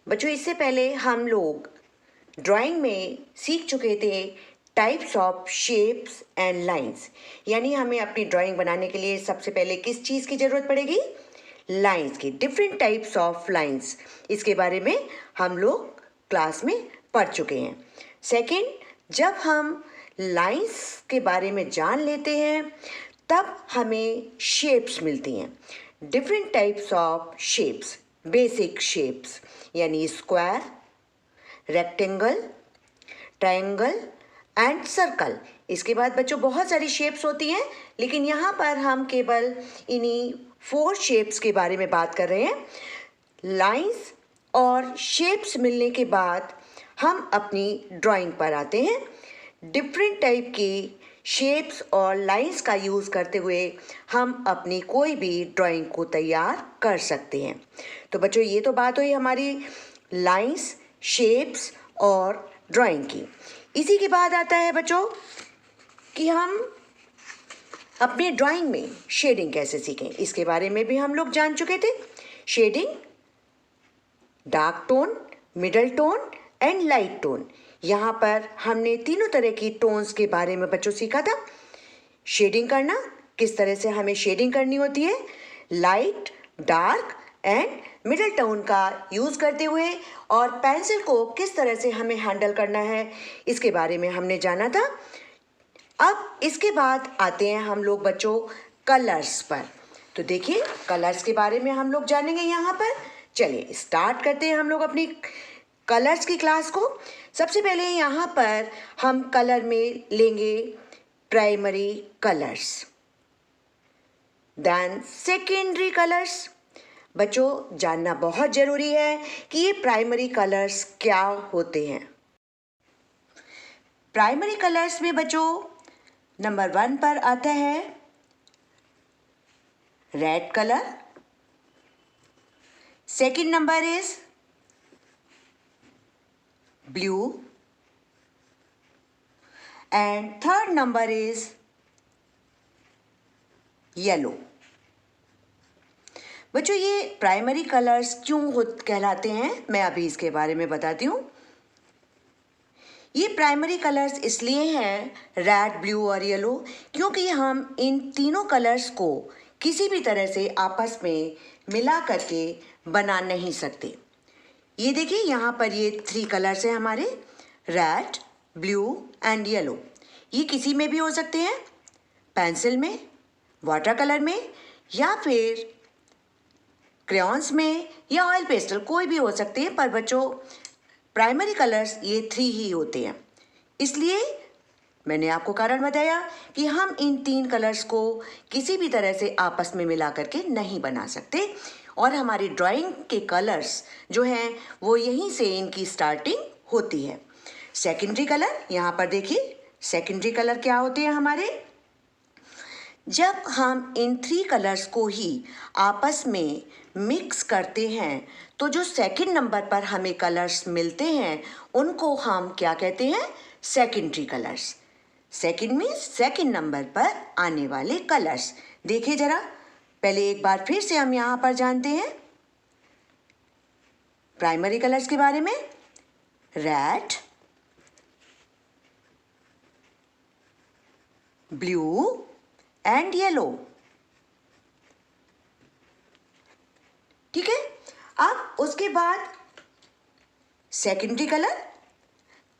बच्चों, इससे पहले हम लोग ड्राइंग में सीख चुके थे types of shapes and lines. यानी हमें अपनी ड्राइंग बनाने के लिए सबसे पहले किस चीज़ की ज़रूरत पड़ेगी? लाइंस की। डिफरेंट टाइप्स ऑफ लाइंस, इसके बारे में हम लोग क्लास में पढ़ चुके हैं। सेकंड, जब हम लाइंस के बारे में जान लेते हैं तब हमें शेप्स मिलती हैं। Different types of shapes, basic shapes, यानी square, rectangle, triangle and circle. इसके बाद बच्चों बहुत सारी शेप्स होती हैं, लेकिन यहाँ पर हम केवल इन्हीं 4 शेप्स के बारे में बात कर रहे हैं। लाइंस और शेप्स मिलने के बाद हम अपनी ड्राइंग पर आते हैं। डिफरेंट टाइप की शेप्स और लाइंस का यूज़ करते हुए हम अपनी कोई भी ड्राइंग को तैयार कर सकते हैं। तो बच्चों, ये तो बात हुई हमारी लाइंस, शेप्स और ड्राइंग की। इसी के बाद आता है बच्चों कि हम अपने ड्राइंग में शेडिंग कैसे सीखें। इसके बारे में भी हम लोग जान चुके थे। Shading, dark tone, middle tone and light tone. यहाँ पर हमने तीनों तरह की टोन्स के बारे में बच्चों सीखा था। शेडिंग करना, किस तरह से हमें शेडिंग करनी होती है, light, dark and middle tone का यूज़ करते हुए, और पेंसिल को किस तरह से हमें हैंडल करना है, इसके बारे में हमने जाना था। अब इसके बाद आते हैं हम लोग बच्चों कलर्स पर। तो देखिए, कलर्स के बारे में हम लोग जानेंगे यहाँ पर। चलिए स्टार्ट करते हैं हम लोग अपनी कलर्स की क्लास को। सबसे पहले यहाँ पर हम कलर में लेंगे primary colours, then secondary colours. बच्चों, जानना बहुत ज़रूरी है कि ये प्राइमरी कलर्स क्या होते हैं। प्राइमरी कलर्स में बच्चों नंबर 1 पर आता है red colour, second number is blue and third number is yellow. बच्चों, ये प्राइमरी कलर्स क्यों कहलाते हैं, मैं अभी इसके बारे में बताती हूँ। ये प्राइमरी कलर्स इसलिए हैं, रेड, ब्लू और येलो, क्योंकि हम इन तीनों कलर्स को किसी भी तरह से आपस में मिला करके बना नहीं सकते। ये देखिए, यहाँ पर ये 3 कलर्स हैं हमारे, रेड, ब्लू एंड येलो। ये किसी में भी हो सकते हैं, पेंसिल में, वाटर कलर में, या फिर क्रेयॉन्स में, या ऑयल पेस्टल, कोई भी हो सकते हैं। पर बच्चों, प्राइमरी कलर्स ये 3 ही होते हैं। इसलिए मैंने आपको कारण बताया कि हम इन 3 कलर्स को किसी भी तरह से आपस में मिला करके नहीं बना सकते, और हमारी ड्राइंग के कलर्स जो हैं वो यहीं से इनकी स्टार्टिंग होती है। सेकेंडरी कलर, यहाँ पर देखिए, सेकेंडरी कलर क्या होते हैं हमारे? जब हम इन 3 कलर्स को ही आपस में मिक्स करते हैं तो जो सेकंड नंबर पर हमें कलर्स मिलते हैं उनको हम क्या कहते हैं? Secondary colours. सेकंड में सेकंड नंबर पर आने वाले कलर्स। देखिए जरा, पहले एक बार फिर से हम यहाँ पर जानते हैं प्राइमरी कलर्स के बारे में। Red, blue and yellow. ठीक है। अब उसके बाद सेकेंडरी कलर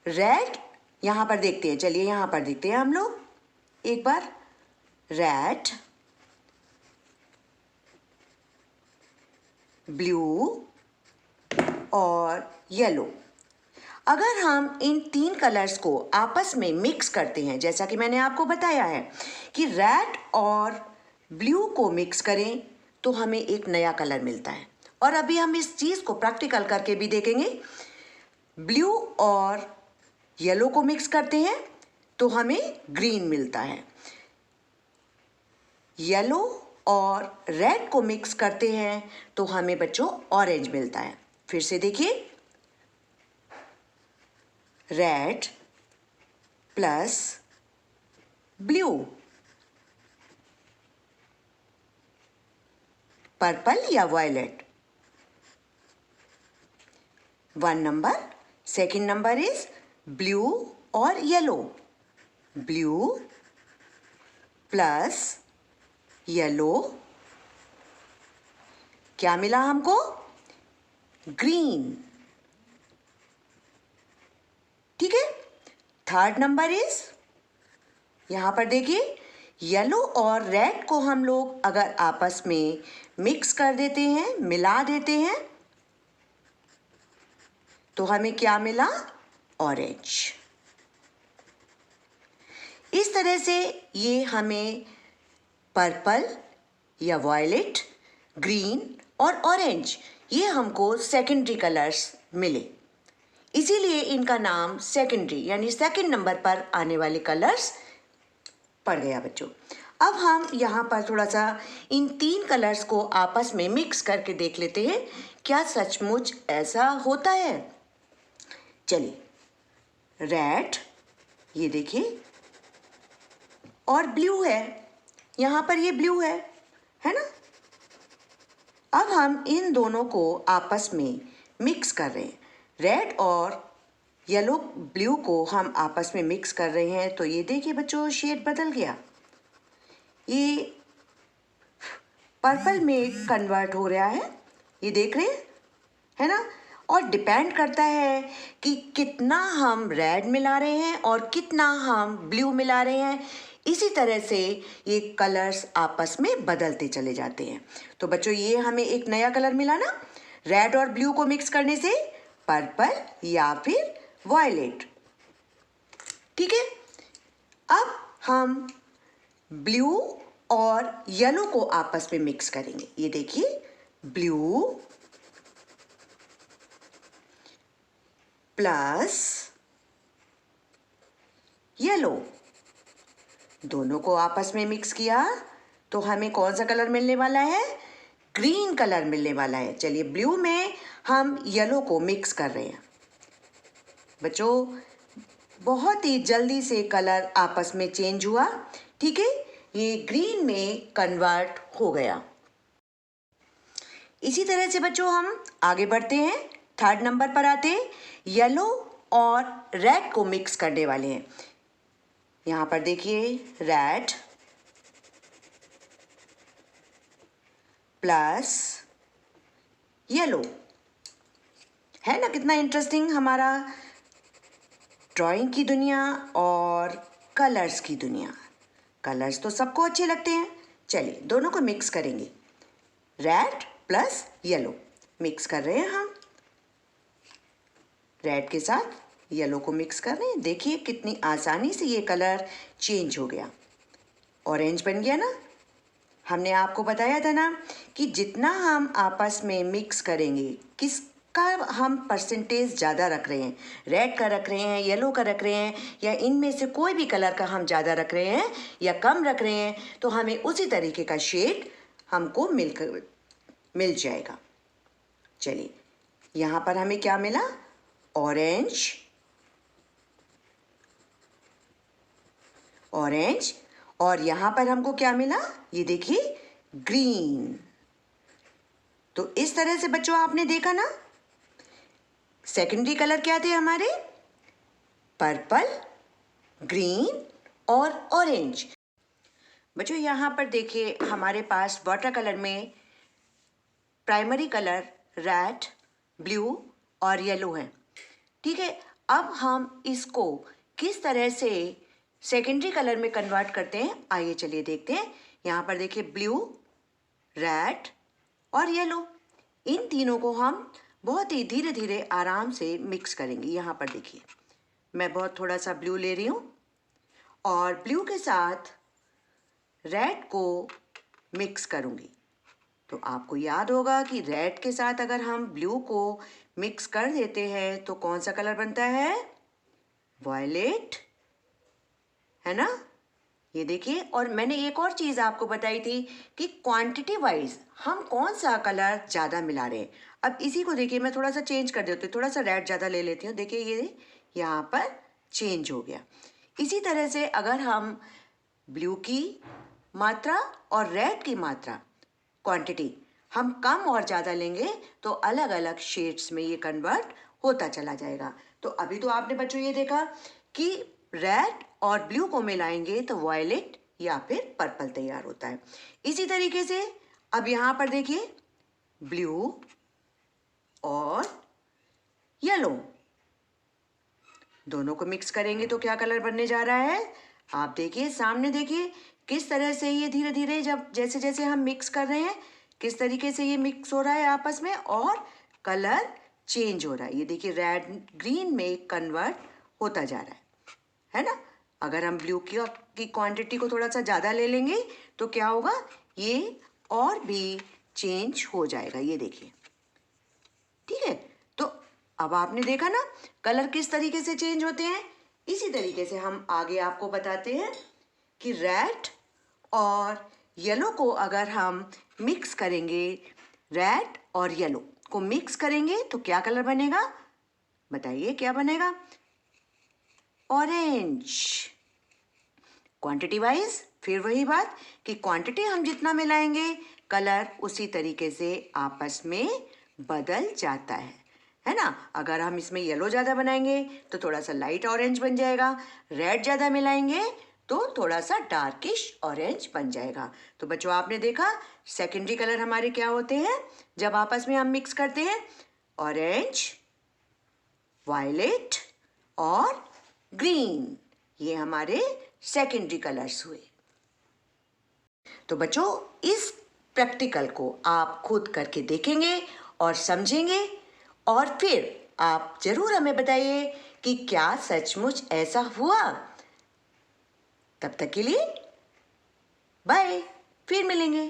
रेड, यहां पर देखते हैं, चलिए यहां पर देखते हैं हम लोग एक बार। रेड, ब्लू और येलो। अगर हम इन 3 कलर्स को आपस में मिक्स करते हैं, जैसा कि मैंने आपको बताया है कि रेड और ब्लू को मिक्स करें तो हमें एक नया कलर मिलता है, और अभी हम इस चीज़ को प्रैक्टिकल करके भी देखेंगे। ब्लू और येलो को मिक्स करते हैं तो हमें ग्रीन मिलता है। येलो और रेड को मिक्स करते हैं तो हमें बच्चों ऑरेंज मिलता है। फिर से देखिए, रेड प्लस ब्लू, पर्पल या वायलेट। 1 नंबर। सेकंड नंबर इज ब्लू और येलो। ब्लू प्लस येलो, क्या मिला हमको? ग्रीन। ठीक है। थर्ड नंबर इज, यहां पर देखिए, येलो और रेड को हम लोग अगर आपस में मिक्स कर देते हैं, मिला देते हैं, तो हमें क्या मिला? ऑरेंज। इस तरह से ये हमें पर्पल या वायलेट, ग्रीन और ऑरेंज, ये हमको सेकेंडरी कलर्स मिले। इसीलिए इनका नाम सेकेंडरी यानी सेकंड नंबर पर आने वाले कलर्स पड़ गया बच्चों। अब हम यहाँ पर थोड़ा सा इन 3 कलर्स को आपस में मिक्स करके देख लेते हैं, क्या सचमुच ऐसा होता है। चलिए, रेड, ये देखिए, और ब्लू है, यहाँ पर ये ब्लू है ना। अब हम इन दोनों को आपस में मिक्स कर रहे हैं। रेड और येलो ब्लू को हम आपस में मिक्स कर रहे हैं, तो ये देखिए बच्चों, शेड बदल गया। ये पर्पल में कन्वर्ट हो रहा है, ये देख रहे हैं, है ना। और डिपेंड करता है कि कितना हम रेड मिला रहे हैं और कितना हम ब्लू मिला रहे हैं। इसी तरह से ये कलर्स आपस में बदलते चले जाते हैं। तो बच्चों, ये हमें एक नया कलर मिला ना, रेड और ब्लू को मिक्स करने से पर्पल या फिर वायलेट। ठीक है। अब हम ब्लू और येलो को आपस में मिक्स करेंगे। ये देखिए, ब्लू प्लस येलो, दोनों को आपस में मिक्स किया तो हमें कौन सा कलर मिलने वाला है? ग्रीन कलर मिलने वाला है। चलिए, ब्लू में हम येलो को मिक्स कर रहे हैं। बच्चों, बहुत ही जल्दी से कलर आपस में चेंज हुआ। ठीक है, ये ग्रीन में कन्वर्ट हो गया। इसी तरह से बच्चों हम आगे बढ़ते हैं, थर्ड नंबर पर आते हैं। येलो और रेड को मिक्स करने वाले हैं। यहाँ पर देखिए, रेड प्लस येलो, है ना। कितना इंटरेस्टिंग हमारा ड्राइंग की दुनिया और कलर्स की दुनिया। कलर्स तो सबको अच्छे लगते हैं। चलिए, दोनों को मिक्स करेंगे। रेड प्लस येलो मिक्स कर रहे हैं हम। रेड के साथ येलो को मिक्स कर रहे हैं। देखिए कितनी आसानी से ये कलर चेंज हो गया, ऑरेंज बन गया ना। हमने आपको बताया था ना कि जितना हम आपस में मिक्स करेंगे, किसका हम परसेंटेज ज़्यादा रख रहे हैं, रेड का रख रहे हैं, येलो का रख रहे हैं, या इनमें से कोई भी कलर का हम ज़्यादा रख रहे हैं या कम रख रहे हैं, तो हमें उसी तरीके का शेड हमको मिल जाएगा। चलिए, यहाँ पर हमें क्या मिला? ऑरेंज, ऑरेंज, और यहाँ पर हमको क्या मिला? ये देखिए, ग्रीन। तो इस तरह से बच्चों आपने देखा ना, सेकेंडरी कलर क्या थे हमारे? पर्पल, ग्रीन और ऑरेंज। बच्चों, यहाँ पर देखिए हमारे पास वाटर कलर में प्राइमरी कलर रेड, ब्लू और येलो है। ठीक है, अब हम इसको किस तरह से सेकेंडरी कलर में कन्वर्ट करते हैं, आइए चलिए देखते हैं। यहाँ पर देखिए, ब्लू, रेड और येलो, इन तीनों को हम बहुत ही धीरे धीरे आराम से मिक्स करेंगे। यहाँ पर देखिए, मैं बहुत थोड़ा सा ब्लू ले रही हूँ और ब्लू के साथ रेड को मिक्स करूँगी। तो आपको याद होगा कि रेड के साथ अगर हम ब्लू को मिक्स कर देते हैं तो कौन सा कलर बनता है? वायलेट, है ना। ये देखिए, और मैंने एक और चीज़ आपको बताई थी कि क्वांटिटी वाइज हम कौन सा कलर ज़्यादा मिला रहे हैं। अब इसी को देखिए, मैं थोड़ा सा चेंज कर देती हूँ, थोड़ा सा रेड ज़्यादा ले लेती हूँ। देखिए, ये यहाँ पर चेंज हो गया। इसी तरह से अगर हम ब्लू की मात्रा और रेड की मात्रा क्वांटिटी हम कम और ज़्यादा लेंगे तो अलग अलग शेड्स में ये कन्वर्ट होता चला जाएगा। तो अभी तो आपने बच्चों ये देखा कि रेड और ब्लू को मिलाएंगे तो वायलेट या फिर पर्पल तैयार होता है। इसी तरीके से अब यहाँ पर देखिए ब्लू और येलो दोनों को मिक्स करेंगे तो क्या कलर बनने जा रहा है। आप देखिए सामने, देखिए किस तरह से ये धीरे धीरे जब जैसे जैसे हम मिक्स कर रहे हैं किस तरीके से ये मिक्स हो रहा है आपस में और कलर चेंज हो रहा है। ये देखिए रेड ग्रीन में कन्वर्ट होता जा रहा है ना। अगर हम ब्लू की क्वांटिटी को थोड़ा सा ज़्यादा ले लेंगे तो क्या होगा, ये और भी चेंज हो जाएगा। ये देखिए, ठीक है। तो अब आपने देखा ना कलर किस तरीके से चेंज होते हैं। इसी तरीके से हम आगे आपको बताते हैं कि रेड और येलो को अगर हम मिक्स करेंगे, रेड और येलो को मिक्स करेंगे तो क्या कलर बनेगा, बताइए क्या बनेगा। ऑरेंज। क्वांटिटी वाइज फिर वही बात कि क्वांटिटी हम जितना मिलाएंगे कलर उसी तरीके से आपस में बदल जाता है ना। अगर हम इसमें येलो ज़्यादा बनाएंगे तो थोड़ा सा लाइट ऑरेंज बन जाएगा, रेड ज़्यादा मिलाएंगे तो थोड़ा सा डार्किश ऑरेंज बन जाएगा। तो बच्चों आपने देखा सेकेंडरी कलर हमारे क्या होते हैं जब आपस में हम मिक्स करते हैं, ऑरेंज, वायलेट और ग्रीन, ये हमारे सेकेंडरी कलर्स हुए। तो बच्चों इस प्रैक्टिकल को आप खुद करके देखेंगे और समझेंगे और फिर आप जरूर हमें बताइए कि क्या सचमुच ऐसा हुआ। तब तक के लिए बाय, फिर मिलेंगे।